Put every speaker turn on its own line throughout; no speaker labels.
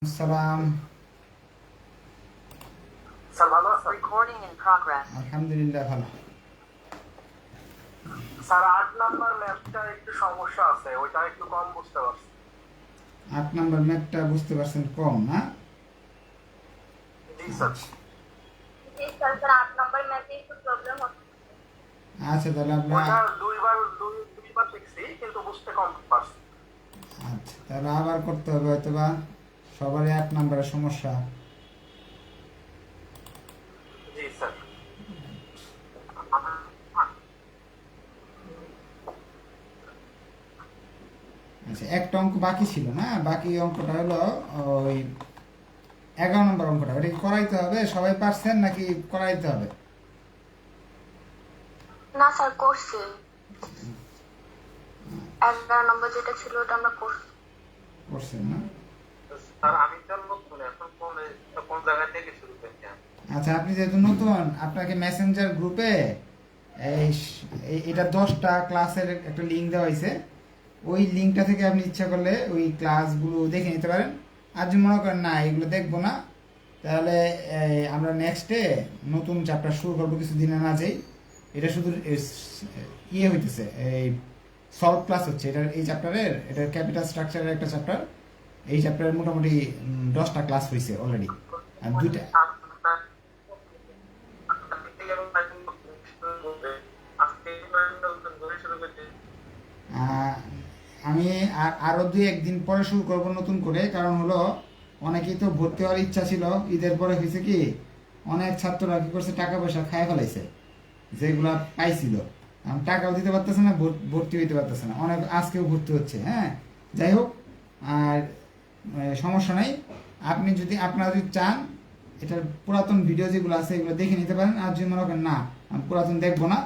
সালাম।
স্যার ভালো আছেন?
Recording in progress.
আলহামদুলিল্লাহ ভালো।
স্যার 8 নাম্বার ম্যাথটা একটু সমস্যা আছে, ওইটা একটু কম বুঝতে পারছি।
8 নম্বর ম্যাথটা বুঝতে পারছেন কম না?
জি স্যার।
আচ্ছা
স্যার 8 নম্বর ম্যাথে একটু প্রবলেম হচ্ছে।
আচ্ছা, তাহলে
ওইটা
আপনার
দুইবার দেখছি কিন্তু বুঝতে কম পারছি।
আচ্ছা তাহলে আবার করতে হবে, হয়তো বা সবারই 8 নম্বরের সমস্যা।
জি স্যার।
আচ্ছা, একটা অঙ্ক বাকি ছিল না, বাকি অঙ্কটা হলো ওই 11 নম্বর অঙ্কটা। ওটা কি করাইতে হবে? সবাই পারছেন নাকি করাইতে হবে?
না স্যার করছি, 11 নম্বর যেটা ছিল ওটা আমরা করছি।
করছেন না?
স্যার আমি তো নতুন, এখন কোন জায়গা থেকে শুরু করছি?
আচ্ছা, আপনি যেহেতু নতুন, আপনাকে মেসেঞ্জার গ্রুপে এটা 10টা ক্লাসের একটা লিঙ্ক দেওয়া হয়েছে। ওই লিঙ্কটা থেকে আপনি ইচ্ছা করলে ওই ক্লাসগুলো দেখে নিতে পারেন। আর যদি মনে করেন না এগুলো দেখবো না, তাহলে আমরা নেক্সটে নতুন চ্যাপ্টার শুরু করবো কিছুদিনের মাঝেই। এটা শুধু ইয়ে হইতেছে, এই সলভ ক্লাস হচ্ছে এটার, এই চ্যাপ্টারের, এটার ক্যাপিটাল স্ট্রাকচারের একটা চ্যাপ্টার। এই চ্যাপ্টারের মোটামুটি 10টা ক্লাস হয়েছে অলরেডি, আর দুইটা। আহ, আমি আরো 2-1 দিন পরে শুরু করব নতুন করে, কারণ হলো অনেকেই তো ভর্তি হওয়ার ইচ্ছা ছিল। ঈদের পরে হয়েছে কি, অনেক ছাত্ররা কি করছে, টাকা পয়সা খায় ফেলাইছে যেগুলা পাইছিল। টাকাও দিতে পারতেছে না, ভর্তি হইতে পারতেছে না, অনেক আজকেও ভর্তি হচ্ছে। হ্যাঁ, যাই হোক, আর সমস্যা নাই। আপনারা যদি চান, এটার পুরাতন ভিডিও যেগুলো আছে এগুলো দেখে নিতে পারেন। আর যদি মনে করেন না আমি পুরাতন দেখবো না,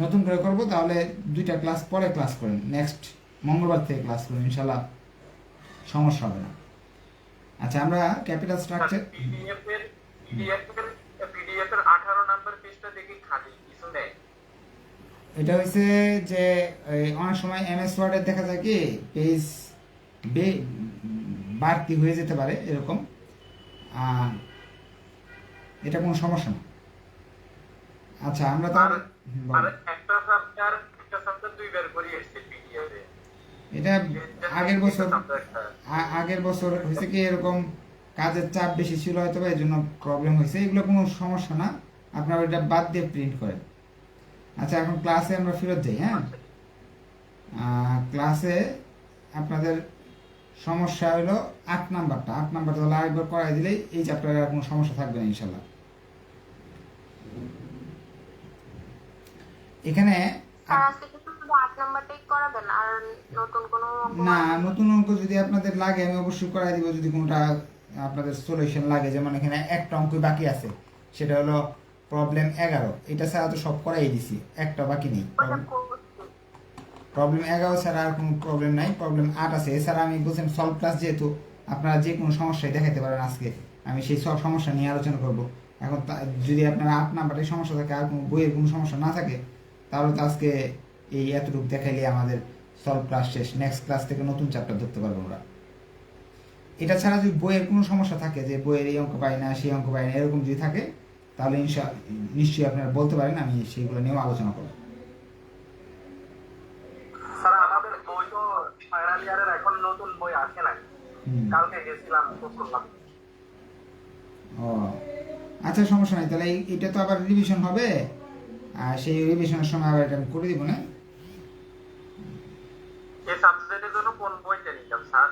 নতুন করে করবো, তাহলে 2টা ক্লাস পরে ক্লাস করেন, নেক্সট মঙ্গলবার থেকে ক্লাস করেন, ইনশাল্লাহ সমস্যা হবে না। আচ্ছা, আমরা ক্যাপিটাল স্ট্রাকচার
পিডিএফ এর 18 নাম্বার পেজটা দেখি খালি কিছু নেই।
এটা হয়েছে যে অনেক সময় এমএস ওয়ার্ডে দেখা যায় কি পেজ বাড়তি হয়ে যেতে পারে এরকম। এটা কোনো সমস্যা না। আচ্ছা, আমরা তাহলে
আর একটা সাবজেক্ট দুইবার করে এসেছে পিডিএফ এ।
এটা আগের বছর হয়েছে কি এরকম, কাজের চাপ বেশি ছিল হয়তো, এই জন্য প্রবলেম হয়েছে। এগুলো কোনো সমস্যা না, আপনারা এটা বাদ দিয়ে প্রিন্ট করেন। আচ্ছা, এখন ক্লাসে আমরা ফেরত যাই। হ্যাঁ, ক্লাসে আপনাদের সমস্যা হলো 8 নাম্বারটা। 8 নাম্বারটা তাহলে আরেকবার করাই দিলেই এই চ্যাপ্টারে আর কোনো সমস্যা থাকবে না ইনশাল্লাহ। এখানে
স্যার আজকে কি শুধু 8 নম্বরটাই করাবেন, আর নতুন কোনো
না, নতুন অঙ্ক যদি আপনাদের লাগে আমি অবশ্যই করাই দিব, যদি কোনটা আপনাদের সলিউশন লাগে। যেমন এখানে একটা অঙ্ক বাকি আছে, সেটা হলো প্রবলেম 11। এটা ছাড়া তো সব করাই দিছি, একটা বাকি নেই।
ওটা করছি।
প্রবলেম 11 ছাড়া আর কোনো প্রবলেম নাই, প্রবলেম 8 আছে। এছাড়া আমি বলছেন সলভ ক্লাস, যেহেতু আপনারা যে কোনো সমস্যায় দেখাতে পারেন, আজকে আমি সেই সব সমস্যা নিয়ে আলোচনা করব। এখন যদি আপনারা 8 নাম্বারের সমস্যা থাকে, আর কোনো বইয়ের কোনো সমস্যা না থাকে, তাহলে তো আজকে এই এতটুকু দেখাইলে আমাদের সলভ ক্লাস শেষ। নেক্সট ক্লাস থেকে নতুন চ্যাপ্টার ধরতে পারবো আমরা। এটা ছাড়া যদি বইয়ের কোনো সমস্যা থাকে, যে বইয়ের এই অঙ্ক পাই না, সেই অঙ্ক পাই না, এরকম যদি থাকে, তাহলে নিশ্চয়ই আপনারা বলতে পারেন, আমি সেইগুলো নিয়েও আলোচনা করবো।
স্যার আমাদের বই তো ফাইনাল ইয়ারের এখন নতুন বই আসে নাই, কালকে গেছিলাম তো করলাম।
ও আচ্ছা, সমস্যা নাই। তাহলে এটা তো আবার রিভিশন হবে, আর সেই রিভিশনের সময় আবার এটা আমি করে দিব না।
এই সাবজেক্টের জন্য কোন বইটা নিতাম স্যার?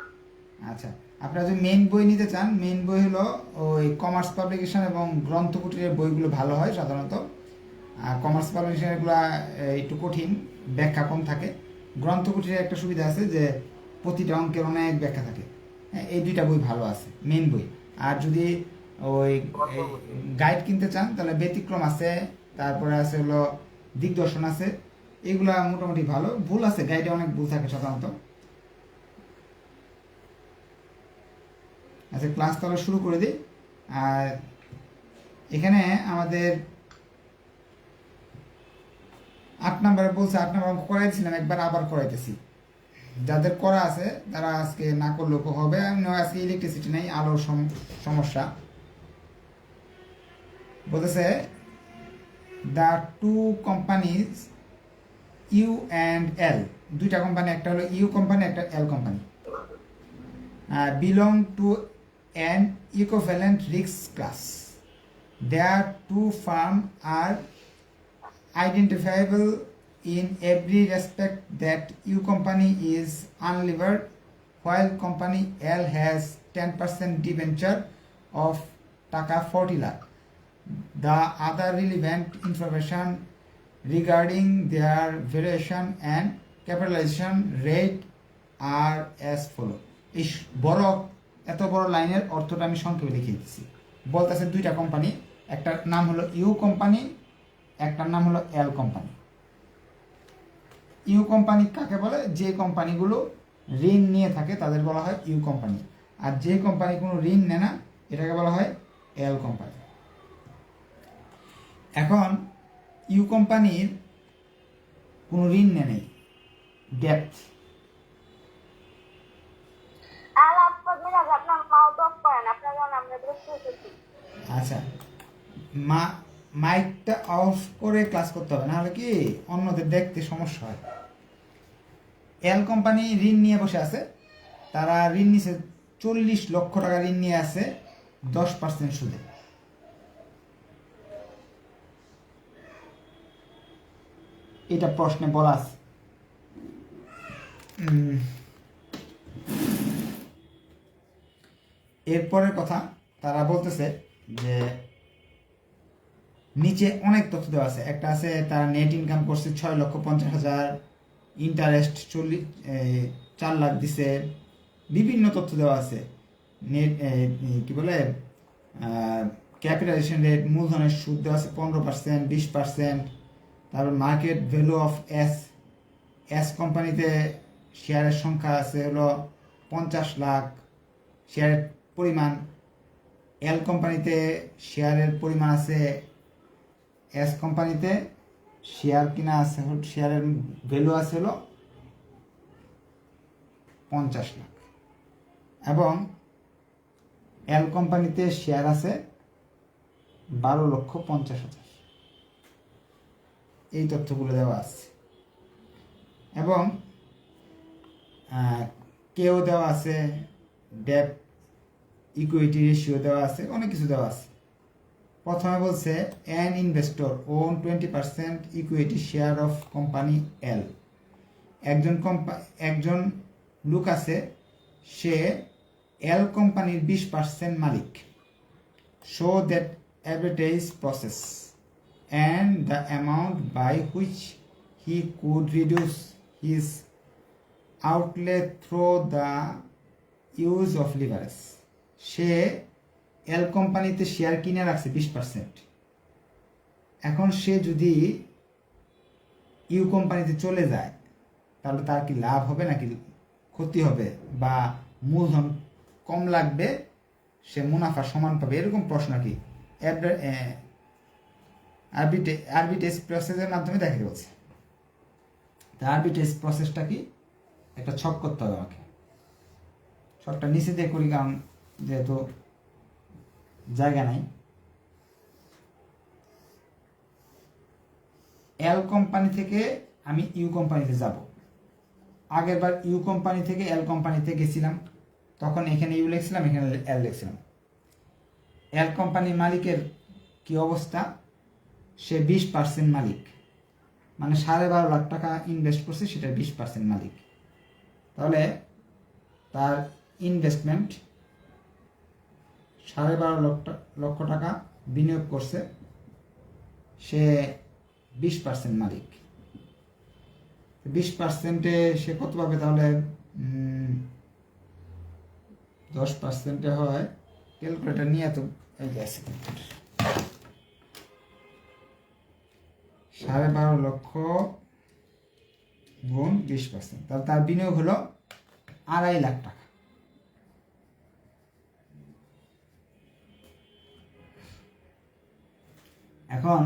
আচ্ছা, আপনারা যদি মেইন বই নিতে চান, মেইন বই হলো ওই কমার্স পাবলিকেশন এবং গ্রন্থকুটিরের বইগুলো ভালো হয় সাধারণত। আর কমার্স পাবলিকেশনগুলো একটু কঠিন, ব্যাখ্যা কম থাকে। গ্রন্থকুটিরের একটা সুবিধা আছে যে প্রতিটা অঙ্কের অনেক ব্যাখ্যা থাকে। হ্যাঁ, এই 2টা বই ভালো আছে মেইন বই। আর যদি ওই গাইড কিনতে চান, তাহলে ব্যতিক্রম আছে, তারপরে আছে হলো দিগদর্শন আছে। এগুলা মোটামুটি ভালো। ভুল আছে, গাইডে অনেক ভুল থাকে সাধারণত। আচ্ছা, ক্লাস তাহলে শুরু করে দিই। আর এখানে আমাদের 8 নাম্বারে বলছে, 8 নাম্বার অঙ্ক করাইছিলাম একবার, আবার করাইতেছি। যাদের করা আছে তারা আজকে না করলেও হবে। আজকে ইলেকট্রিসিটি নেই, আলোর সমস্যা। বলতেছে the two companies U and L, দুইটা কোম্পানি, একটা হলো ইউ কোম্পানি, একটা L company, belong to an equivalent risk class. Their two firms are identifiable in every respect that U company is unlevered, while company L has 10% debenture of taka 40 lakh. The other relevant information regarding their valuation and capitalization rate are as follow. এই এত বড় লাইনের অর্থটা আমি সংক্ষেপে লিখে দিচ্ছি। বলতেছে দুইটা কোম্পানি, একটার নাম হলো ইউ কোম্পানি, একটার নাম হলো এল কোম্পানি। ইউ কোম্পানি কাকে বলে? যে কোম্পানিগুলো ঋণ নিয়ে থাকে তাদের বলা হয় ইউ কোম্পানি, আর যে কোম্পানি কোনো ঋণ নেয় না এটাকে বলা হয় এল কোম্পানি। এখন ইউ কোম্পানির কোনো ঋণ নেই, ডেপ্ট। আচ্ছা, মাইকটা অফ করে ক্লাস করতে হবে, নাহলে কি অন্যদের দেখতে সমস্যা হয়। এল কোম্পানি ঋণ নিয়ে বসে আছে, তারা ঋণ নিছে 40 লক্ষ টাকা ঋণ নিয়ে আছে 10% সুদে। এটা প্রশ্নে বলা আছে। এরপরের কথা তারা বলতেছে যে নিচে অনেক তথ্য দেওয়া আছে। একটা আছে তারা নেট ইনকাম করছে 6,50,000, ইন্টারেস্ট 4 লাখ দিছে, বিভিন্ন তথ্য দেওয়া আছে। নেট কি বলে ক্যাপিটালাইজেশন রেট, মূলধনের সুদ দেওয়া আছে 15%, 20%। তারপর মার্কেট ভ্যালু অফ এস কোম্পানিতে শেয়ারের সংখ্যা আছে হলো 50 লাখ, শেয়ারের পরিমাণ। এল কোম্পানিতে শেয়ারের পরিমাণ আছে, এস কোম্পানিতে শেয়ার কিনা আছে, শেয়ারের ভ্যালু আছে হলো 50 লাখ, এবং এল কোম্পানিতে শেয়ার আছে 12,50,000। এই তথ্যগুলো দেওয়া আছে, এবং কেউ দেওয়া আছে, ডেট ইকুইটি রেশিও দেওয়া আছে, অনেক কিছু দেওয়া আছে। প্রথমে বলছে an investor own 20% equity share of company L. একজন লোক আছে, সে এল কোম্পানির 20% মালিক। Show that advertise process and the amount by which he could reduce his outlay through the use of leverage. সে এল কোম্পানিতে শেয়ার কিনে রাখছে 20%। এখন সে যদি ইউ কোম্পানিতে চলে যায় তাহলে তার কি লাভ হবে নাকি ক্ষতি হবে, বা মূলধন কম লাগবে, সে মুনাফা সমান পাবে, এরকম প্রশ্ন কি আরবিটেজ প্রসেসের মাধ্যমে দেখাতে বলছে। তা আরবিটেজ প্রসেসটা কি, একটা ছক করতে হবে আমাকে। ছকটা নিচে দিয়ে করি, কারণ যেহেতু জায়গা নাই। এল কোম্পানি থেকে আমি ইউ কোম্পানিতে যাব। আগেরবার ইউ কোম্পানি থেকে এল কোম্পানিতে গেছিলাম, তখন এখানে ইউ লিখছিলাম, এখানে এল লিখছিলাম। এল কোম্পানির মালিকের কি অবস্থা? সে 20% মালিক, মানে 12.5 লাখ টাকা ইনভেস্ট করছে, সেটা 20% মালিক। তাহলে তার ইনভেস্টমেন্ট 12.5 লক্ষ টাকা বিনিয়োগ করছে, সে 20% মালিক। 20%-এ সে কত পাবে? তাহলে 10%-এ হয়, ক্যালকুলেটর নিয়ে তো এই যে আছে, 12.5 লক্ষ গুণ 20%, তাহলে তার বিনিয়োগ হলো 2.5 লাখ টাকা। এখন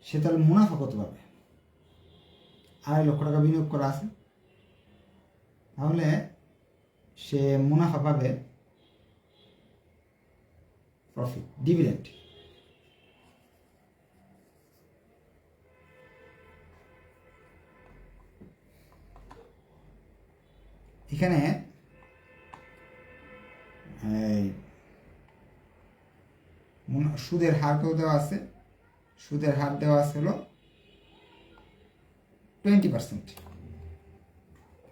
সে তাহলে মুনাফা কত পাবে? 2.5 লক্ষ টাকা বিনিয়োগ করা আছে, তাহলে সে মুনাফা পাবে, প্রফিট, ডিভিডেন্ড। এখানে সুদের হার কত দেওয়া আছে? সুদের হার দেওয়া আছে হলো 20%।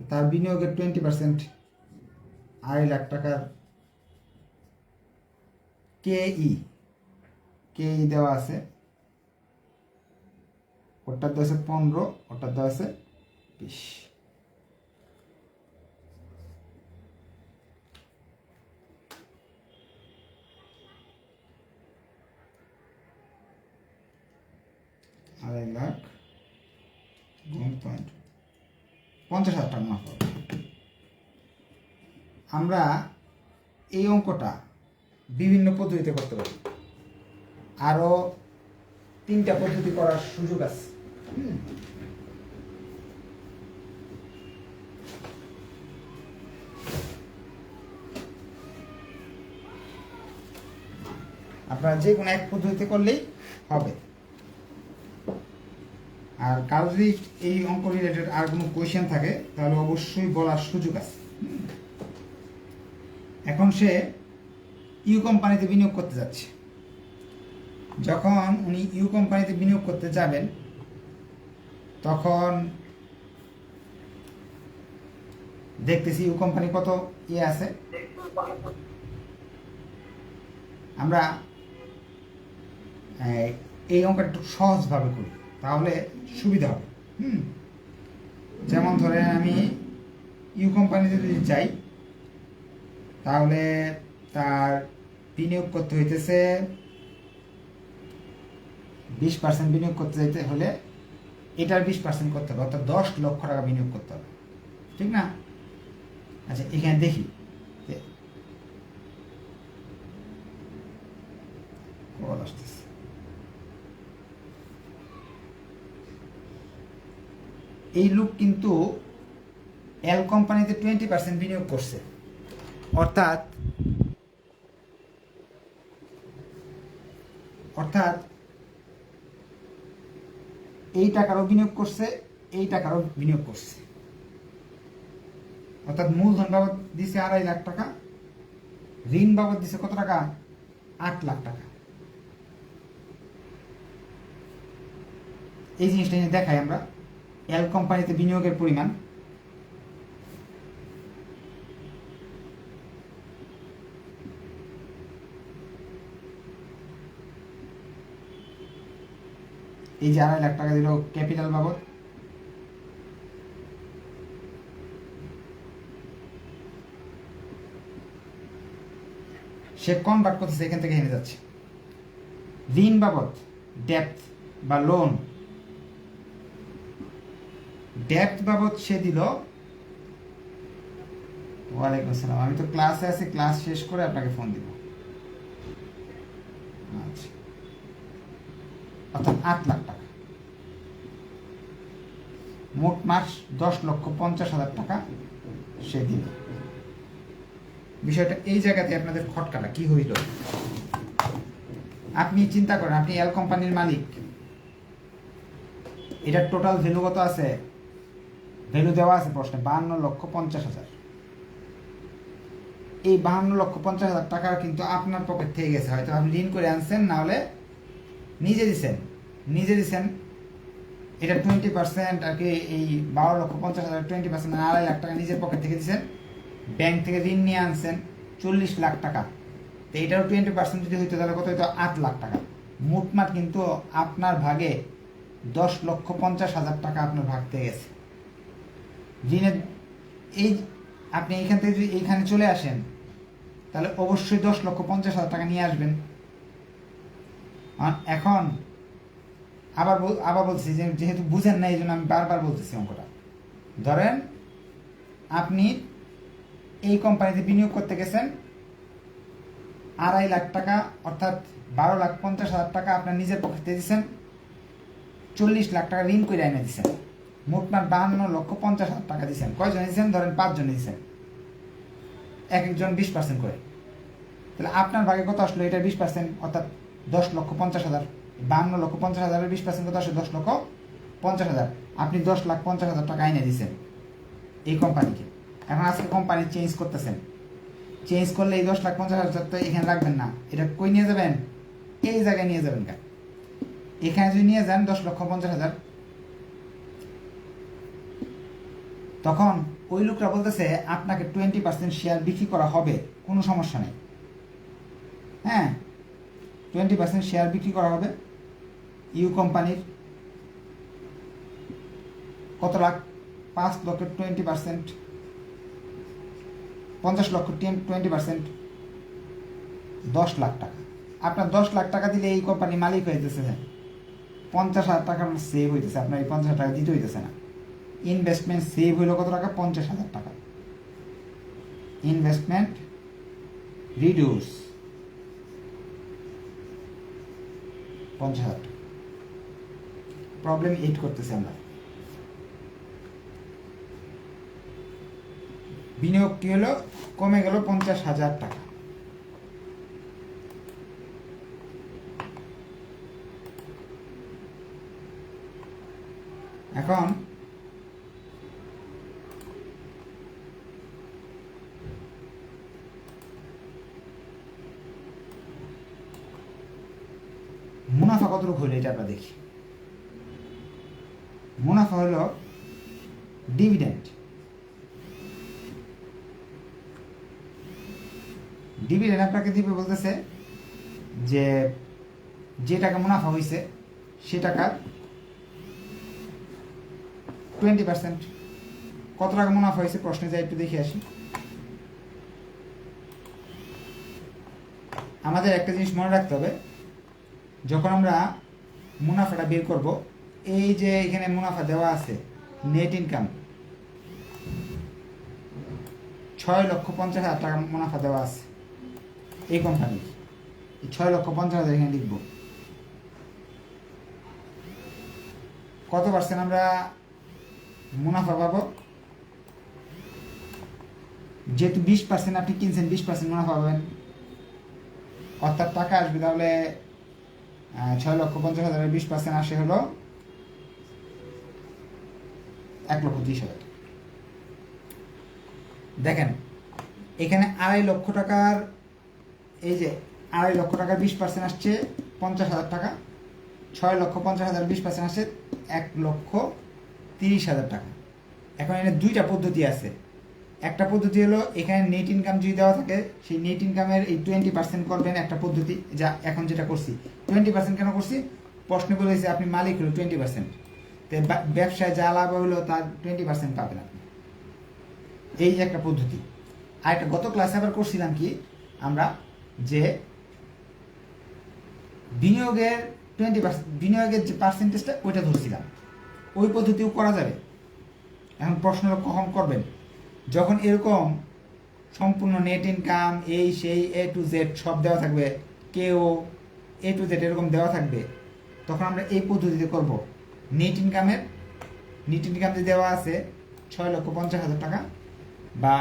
তার বিনিয়োগের 20%, 2.5 লাখ টাকার কেই দেওয়া আছে, ওটার দেওয়া আছে 15, ওটার দেওয়া আছে 20। আড়াই লাখ গুণ 50,000 টাকা মুনাফা হবে। আমরা এই অঙ্কটা বিভিন্ন পদ্ধতিতে করতে পারি, আরো 3টা পদ্ধতি করার সুযোগ আছে। আপনারা যে কোনো এক পদ্ধতিতে করলেই হবে। আর কারো যদি এই অঙ্ক রিলেটেড আর কোনো কোয়েশ্চেন থাকে তাহলে অবশ্যই বলার সুযোগ আছে। এখন সে ইউ কোম্পানিতে বিনিয়োগ করতে যাচ্ছে। যখন উনি ইউ কোম্পানিতে বিনিয়োগ করতে যাবেন তখন দেখতেছি ইউ কোম্পানি কত আছে। আমরা এই অঙ্কটা একটু সহজভাবে করি, তাহলে সুবিধা হবে। যেমন ধরেন আমি ইউ কোম্পানিতে যদি যাই তাহলে তার বিনিয়োগ করতে হইতেছে 20% বিনিয়োগ করতে যাইতে হলে এটার 20% করতে হবে, অর্থাৎ 10 লক্ষ টাকা বিনিয়োগ করতে হবে, ঠিক না? আচ্ছা, এখানে দেখি কল আসতেছে। এই লোক কিন্তু এল কোম্পানিতে 20% বিনিয়োগ করছে, অর্থাৎ এই টাকারও বিনিয়োগ করছে, এই টাকারও বিনিয়োগ করছে, অর্থাৎ মূলধন বাবদ দিছে 2.5 লাখ টাকা, ঋণ বাবদ দিছে কত টাকা? 8 লাখ টাকা। এই জিনিসটা নিয়ে দেখাই আমরা এল কোম্পানিতে বিনিয়োগের পরিমাণ। এই যে 2.5 লাখ টাকা দিল ক্যাপিটাল বাবদ, সে কনভার্ট করতেছে, এখান থেকে এনে যাচ্ছে। ঋণ বাবদ, ডেপ্থ বা লোন, ডেপ্থ বাবদ সে দিল, ওয়ালাইকুম আসসালাম, আমি তো ক্লাসে আছি, ক্লাস শেষ করে আপনাকে ফোন দিব। আচ্ছা, অর্থাৎ 8 লাখ টাকা, মোট মাস 10,50,000 টাকা সে দিল। বিষয়টা এই জায়গাতে আপনাদের খটকাটা কি হইল? আপনি চিন্তা করেন, আপনি এল কোম্পানির মালিক, এটার টোটাল ভ্যালু কত আছে? ভ্যালু দেওয়া আছে প্রশ্নে 52,50,000। এই 52,50,000 টাকা কিন্তু আপনার পকেট থেকে গেছে, হয়তো আপনি ঋণ করে আনছেন, না হলে নিজে দিছেন। এটা 20% আর কি, এই 12,50,000 20%, 2.5 লাখ টাকা নিজের পকেট থেকে দিচ্ছেন। ব্যাংক থেকে ঋণ নিয়ে আনছেন 40 লাখ টাকা, তো এটারও 20% যদি হইতো তাহলে কত হইতো? 8 লাখ টাকা। মোটমাট কিন্তু আপনার ভাগে 10,50,000 টাকা আপনার ভাগ থেকে গেছে ঋণের। এই আপনি এইখান থেকে যদি এইখানে চলে আসেন তাহলে অবশ্যই 10,50,000 টাকা নিয়ে আসবেন। এখন আবার বলছি, যেহেতু বুঝেন না এই জন্য আমি বারবার বলতেছি অঙ্কটা। ধরেন আপনি এই কোম্পানিতে বিনিয়োগ করতে গেছেন 2.5 লাখ টাকা অর্থাৎ 12,50,000 টাকা আপনার নিজের পকেটে দিচ্ছেন, 40 লাখ টাকা ঋণ করে এনে দিচ্ছেন, মোটমাট 52,50,000 টাকা দিচ্ছেন। কয়জন দিচ্ছেন? ধরেন 5 জন দিচ্ছেন, এক একজন 20% করে। তাহলে আপনার ভাগে কত আসলো? এটা 20%, অর্থাৎ 10,50,000। 52,50,000 20% কত আসে? 10,50,000। আপনি 10,50,000 টাকা এনে দিচ্ছেন এই কোম্পানিকে। এখন আজকে কোম্পানি চেঞ্জ করতেছেন, চেঞ্জ করলে এই 10,50,000 তো এখানে রাখবেন না, এটা কই নিয়ে যাবেন? এই জায়গায় নিয়ে যাবেন। এখানে যদি নিয়ে যান 10,50,000, তখন ওই লোকটা বলতেছে আপনাকে 20% শেয়ার বিক্রি করা হবে, কোনো সমস্যা নেই। হ্যাঁ, 20% শেয়ার বিক্রি করা হবে ইউ কোম্পানির। কত লাখ? 5 লক্ষের 20%, 50 লক্ষ 20%, 10 লাখ টাকা। আপনার 10 লাখ টাকা দিলে এই কোম্পানি মালিক হইতেছে, 50,000 টাকা সেভ হইতেছে, আপনার এই 50,000 টাকা দিতে হইতেছে না। ইনভেস্টমেন্ট সেভ হইল কত টাকা? 50,000 টাকা। ইনভেস্টমেন্ট রিডিউস 50,000 টাকা। প্রবলেম 8 করতেছে আমরা। বিনিয়োগ কি হলো? কমে গেল 50,000 টাকা। এখন মুনাফা কতটুকু হইলো এটা আমরা দেখি। মুনাফা হলো ডিভিডেন্ড। ডিভিডেন্ড আপনাকে দিবে বলতেছে যে টাকা মুনাফা হয়েছে সে টাকার 20%। কত টাকা মুনাফা হয়েছে প্রশ্নে যাই একটু দেখে আসি। আমাদের একটা জিনিস মনে রাখতে হবে, যখন আমরা মুনাফাটা বের করব, এই যে এখানে মুনাফা দেওয়া আছে নেট ইনকাম 6,50,000 টাকা মুনাফা দেওয়া আছে এই কোম্পানির। 6,50,000 এখানে লিখব। কত পার্সেন্ট আমরা মুনাফা পাবো? যেহেতু 20% আপনি কিনছেন, 20% মুনাফা পাবেন, অর্থাৎ টাকা আসবে তাহলে 6,50,000 20% আসে হলো 1,30,000। দেখেন এখানে 2.5 লক্ষ টাকার, এই যে 2.5 লক্ষ টাকার 20% আসছে 50,000 টাকা, 6,50,000 20% আসছে 1,30,000 টাকা। এখন এখানে দুইটা পদ্ধতি আছে। একটা পদ্ধতি হলো এখানে নেট ইনকাম যদি দেওয়া থাকে, সেই নেট ইনকামের এই 20% করবেন একটা পদ্ধতি, যা এখন যেটা করছি। 20% কেন করছি? প্রশ্ন বলেছে আপনি মালিক হলো 20%, তো ব্যবসায় যা লাভ হলো তার 20% পাবেন আপনি। এই যে একটা পদ্ধতি। আর একটা গত ক্লাসে আবার করছিলাম কি আমরা, যে বিনিয়োগের 20%, বিনিয়োগের যে পার্সেন্টেজটা ওইটা ধরছিলাম। ওই পদ্ধতিও করা যাবে। এখন প্রশ্ন কখন করবেন? যখন এরকম সম্পূর্ণ নেট ইনকাম এই সেই A to Z সব দেওয়া থাকবে, কেউ A to Z এরকম দেওয়া থাকবে, তখন আমরা এই পদ্ধতিতে করব। নেট ইনকাম যে দেওয়া আছে 6,50,000 টাকা বা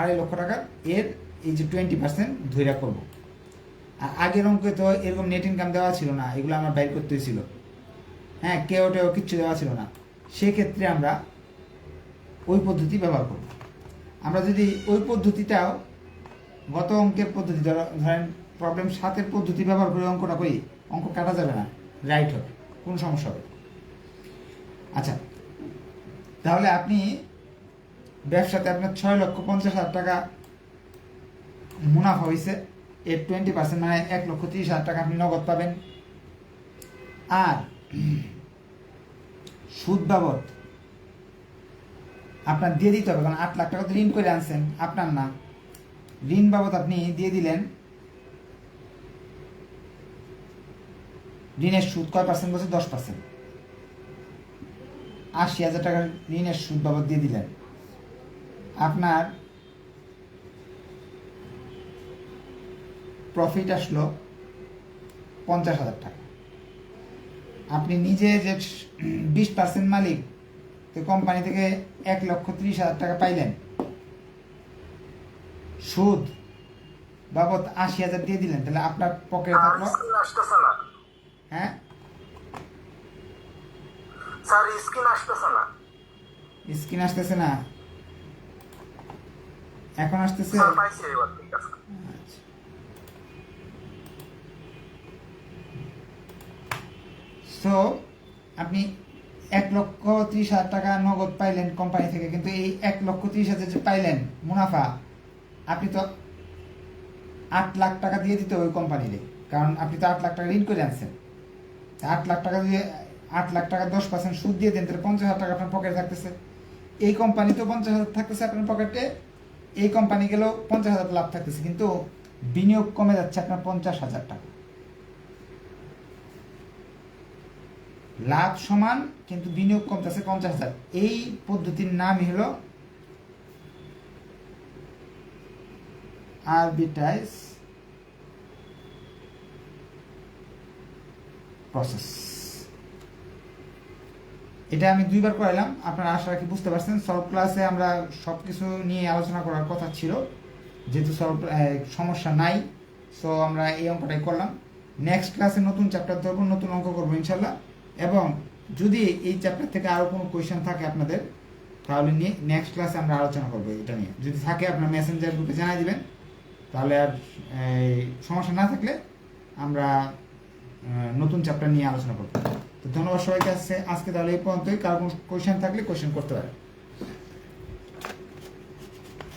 2.5 লক্ষ টাকা, এর এই যে 20% ধৈর্য করব। আর আগের অঙ্কে তো এরকম নেট ইনকাম দেওয়া ছিল না, এগুলো আমার বাইর করতে হয়েছিল। হ্যাঁ, কেউ কিচ্ছু দেওয়া ছিল না। সেক্ষেত্রে আমরা ওই পদ্ধতি ব্যবহার করব। আমরা যদি ওই পদ্ধতিটাও গত অঙ্কের পদ্ধতি ধরেন প্রবলেম 7-এর পদ্ধতি ব্যবহার করে অঙ্কটা করি, অঙ্ক কাটা যাবে না, রাইট হবে, কোনো সমস্যা হবে। আচ্ছা, তাহলে আপনি ব্যবসাতে আপনার 6,50,000 টাকা মুনাফা হয়েছে, এর 20% মানে 1,30,000 টাকা আপনি নগদ পাবেন। আর সুদ বাবদ আপনার দিয়ে দিতে হবে, কারণ 8 লাখ টাকা তো ঋণ করে আনছেন, আপনার না। ঋণ বাবদ আপনি দিয়ে দিলেন, ঋণের সুদ কয় পার্সেন্ট বলছে? 10%। 80,000 টাকার ঋণের সুদ বাবদ দিয়ে দিলেন। আপনার প্রফিট আসলো 50,000 টাকা। আপনি নিজে যে 20% মালিক, তো কোম্পানি থেকে 1,30,000 টাকা পাইলেন, সুদ বাবদ 80,000 দিয়ে দিলেন, তাহলে আপনার পকেটে থাকলো।
স্কিন আসতেছে না
হ্যাঁ
স্যার, স্কিন আসতেছে না
স্ক্রিন আসতেছে না, এখন আসতেছে।
স্যার, পাইছি এবার, ঠিক আছে।
আচ্ছা। সো আপনি 1,30,000 টাকা নগদ পাইলেন কোম্পানি থেকে, কিন্তু এই 1,30,000 যে পাইলেন মুনাফা, আপনি তো 8 লাখ টাকা দিয়ে দিতে ওই কোম্পানিতে, কারণ আপনি তো 8 লাখ টাকা ঋণ করে আনছেন। 8 লাখ টাকা দিয়ে 8 লাখ টাকা 10% সুদ দিয়ে দেন, তাহলে 50,000 টাকা আপনার পকেটে থাকতেছে। এই কোম্পানি তো 50,000 থাকতেছে আপনার পকেটে, এই কোম্পানি গেলেও 50,000 লাভ থাকতেছে, কিন্তু বিনিয়োগ কমে যাচ্ছে আপনার 50,000 টাকা। লাভ সমান কিন্তু বিনিয়োগ কমতেছে 50,000। এই পদ্ধতির নামই হলো আরবিট্রাজ প্রসেস। এটা আমি 2বার করাইলাম, আপনারা আশা রাখি বুঝতে পারছেন। সলভ ক্লাসে আমরা সবকিছু নিয়ে আলোচনা করার কথা ছিল, যেহেতু সলভ সমস্যা নাই, সো আমরা এই অঙ্কটাই করলাম। নেক্সট ক্লাসে নতুন চ্যাপ্টার ধরবো, নতুন অঙ্ক করবো ইনশাল্লাহ। এবং যদি এই চ্যাপ্টার থেকে আরও কোনো কোয়েশ্চেন থাকে আপনাদের, তাহলে নিয়ে নেক্সট ক্লাসে আমরা আলোচনা করবো এটা নিয়ে। যদি থাকে আপনার মেসেঞ্জার গ্রুপে জানাই দিবেন, তাহলে আর সমস্যা না থাকলে আমরা নতুন চ্যাপ্টার নিয়ে আলোচনা করবো। তো ধন্যবাদ সবাইকে। আজকে তাহলে এই পর্যন্তই। কারো কোনো কোয়েশ্চেন থাকলে কোয়েশ্চেন করতে পারেন।